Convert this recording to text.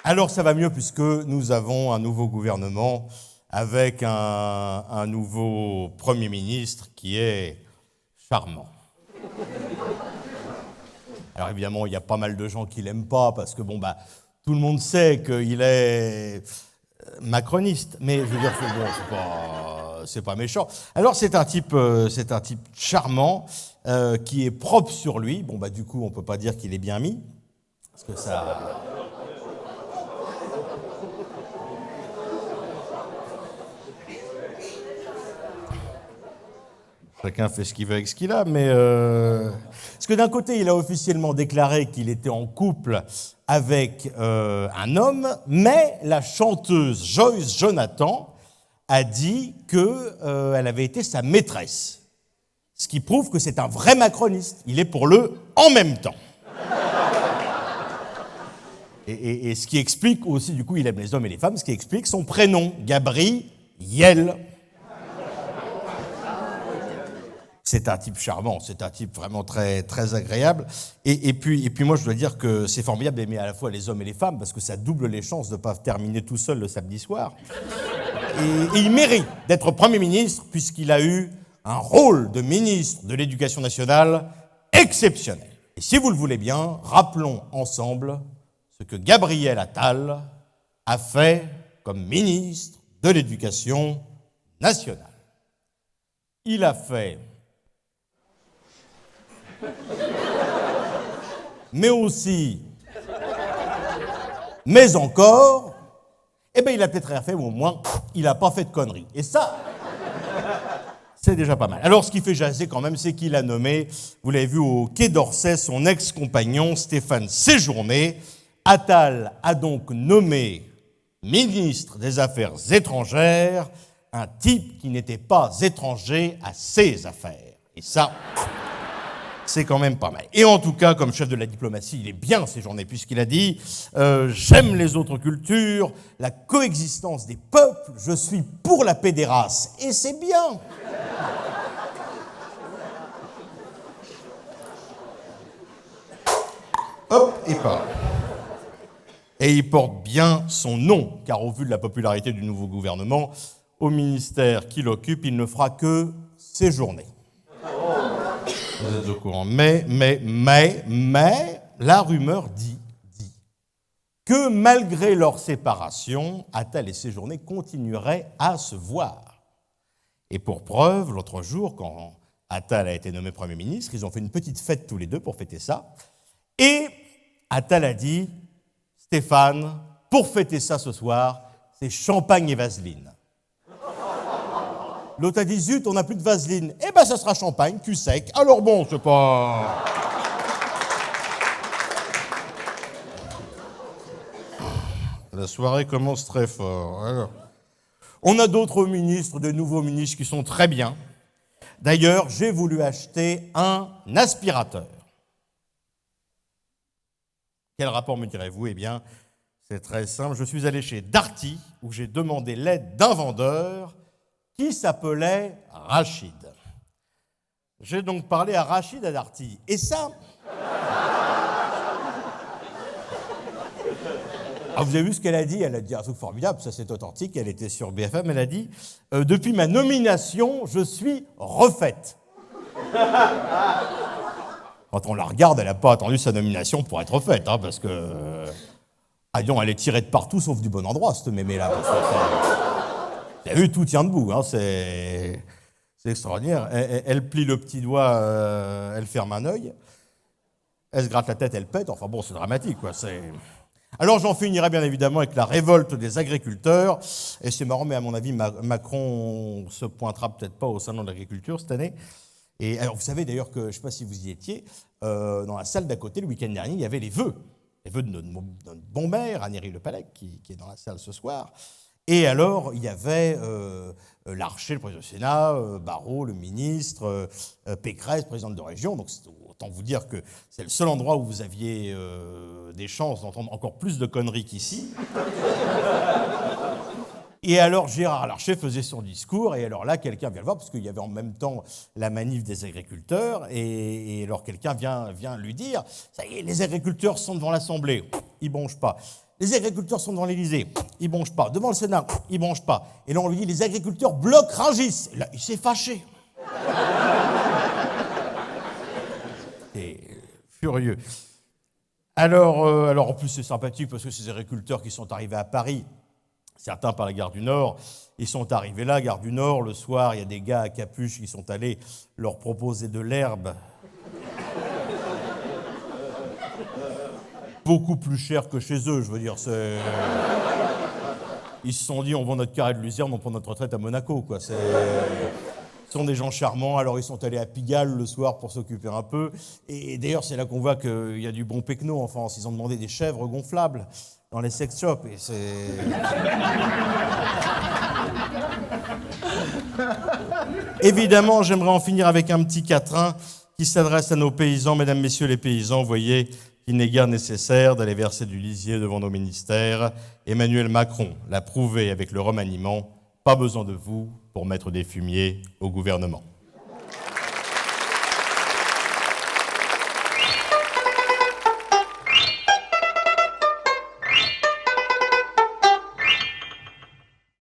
Alors ça va mieux puisque nous avons un nouveau gouvernement avec un nouveau Premier ministre qui est charmant. Alors évidemment, il y a pas mal de gens qui l'aiment pas parce que tout le monde sait qu'il est macroniste, mais je veux dire, c'est pas méchant. Alors c'est un type charmant qui est propre sur lui. Du coup, on peut pas dire qu'il est bien mis parce que ça. Chacun fait ce qu'il veut avec ce qu'il a, mais parce que d'un côté, il a officiellement déclaré qu'il était en couple avec un homme, mais la chanteuse Joyce Jonathan a dit qu'elle avait été sa maîtresse, ce qui prouve que c'est un vrai macroniste. Il est pour le « en même temps ». Et ce qui explique aussi, du coup, il aime les hommes et les femmes, ce qui explique son prénom, Gabriel. C'est un type charmant, c'est un type vraiment très, très agréable. Et puis moi, je dois dire que c'est formidable d'aimer à la fois les hommes et les femmes, parce que ça double les chances de ne pas terminer tout seul le samedi soir. Et il mérite d'être Premier ministre, puisqu'il a eu un rôle de ministre de l'Éducation nationale exceptionnel. Et si vous le voulez bien, rappelons ensemble ce que Gabriel Attal a fait comme ministre de l'Éducation nationale. Il a fait... mais aussi, mais encore, il a peut-être rien fait, ou au moins, il n'a pas fait de conneries. Et ça, c'est déjà pas mal. Alors, ce qui fait jaser quand même, c'est qu'il a nommé, vous l'avez vu au Quai d'Orsay, son ex-compagnon Stéphane Séjourné. Attal a donc nommé ministre des Affaires étrangères un type qui n'était pas étranger à ses affaires. Et ça... c'est quand même pas mal. Et en tout cas, comme chef de la diplomatie, il est bien Séjourné, puisqu'il a dit « J'aime les autres cultures, la coexistence des peuples, je suis pour la paix des races. » Et c'est bien. Hop, et pas. Et il porte bien son nom, car au vu de la popularité du nouveau gouvernement, au ministère qu'il occupe, il ne fera que séjourner. Vous êtes au courant. Mais, la rumeur dit que malgré leur séparation, Attal et Séjourné continueraient à se voir. Et pour preuve, l'autre jour, quand Attal a été nommé Premier ministre, ils ont fait une petite fête tous les deux pour fêter ça. Et Attal a dit, Stéphane, pour fêter ça ce soir, c'est champagne et vaseline. L'autre a dit, zut, on n'a plus de vaseline. Ça sera champagne, cul sec. Alors bon, c'est pas... La soirée commence très fort. Alors, on a d'autres ministres, de nouveaux ministres qui sont très bien. D'ailleurs, j'ai voulu acheter un aspirateur. Quel rapport me direz-vous ? C'est très simple. Je suis allé chez Darty, où j'ai demandé l'aide d'un vendeur qui s'appelait Rachid. J'ai donc parlé à Rachid à Darty. Et ça... Alors vous avez vu ce qu'elle a dit ? Elle a dit un truc formidable, ça c'est authentique, elle était sur BFM, elle a dit « Depuis ma nomination, je suis refaite. » Quand on la regarde, elle n'a pas attendu sa nomination pour être refaite, parce que... elle est tirée de partout sauf du bon endroit, cette mémé-là. Vous avez vu, tout tient debout, c'est extraordinaire. Elle plie le petit doigt, elle ferme un œil, elle se gratte la tête, elle pète, c'est dramatique, Alors j'en finirai bien évidemment avec la révolte des agriculteurs, et c'est marrant, mais à mon avis, Macron se pointera peut-être pas au salon de l'agriculture cette année. Et alors vous savez d'ailleurs que, je ne sais pas si vous y étiez, dans la salle d'à côté, le week-end dernier, il y avait les vœux de notre bon maire, Annéry Le Pallec, qui est dans la salle ce soir. Et alors, il y avait Larcher, le président du Sénat, Barrot, le ministre, Pécresse, présidente de région. Donc, autant vous dire que c'est le seul endroit où vous aviez des chances d'entendre encore plus de conneries qu'ici. Et alors, Gérard Larcher faisait son discours, et alors là, quelqu'un vient le voir, parce qu'il y avait en même temps la manif des agriculteurs, et alors quelqu'un vient lui dire « Ça y est, les agriculteurs sont devant l'Assemblée. » Il ne bronche pas. Les agriculteurs sont dans l'Élysée, ils bronchent pas. Devant le Sénat, ils bronchent pas. Et là, on lui dit, les agriculteurs bloquent Rungis. Et là, il s'est fâché. Et furieux. Alors, en plus, c'est sympathique parce que ces agriculteurs qui sont arrivés à Paris, certains par la gare du Nord, ils sont arrivés là, gare du Nord, le soir, il y a des gars à capuche qui sont allés leur proposer de l'herbe. Beaucoup plus cher que chez eux, je veux dire, c'est... Ils se sont dit, on vend notre carré de luzerne, on prend notre retraite à Monaco, quoi. Ce sont des gens charmants, alors ils sont allés à Pigalle le soir pour s'occuper un peu. Et d'ailleurs, c'est là qu'on voit qu'il y a du bon pecno en France. Ils ont demandé des chèvres gonflables dans les sex shops, et c'est... Évidemment, j'aimerais en finir avec un petit quatrain qui s'adresse à nos paysans. Mesdames, messieurs les paysans, voyez qu'il n'est guère nécessaire d'aller verser du lisier devant nos ministères. Emmanuel Macron l'a prouvé avec le remaniement. Pas besoin de vous pour mettre des fumiers au gouvernement.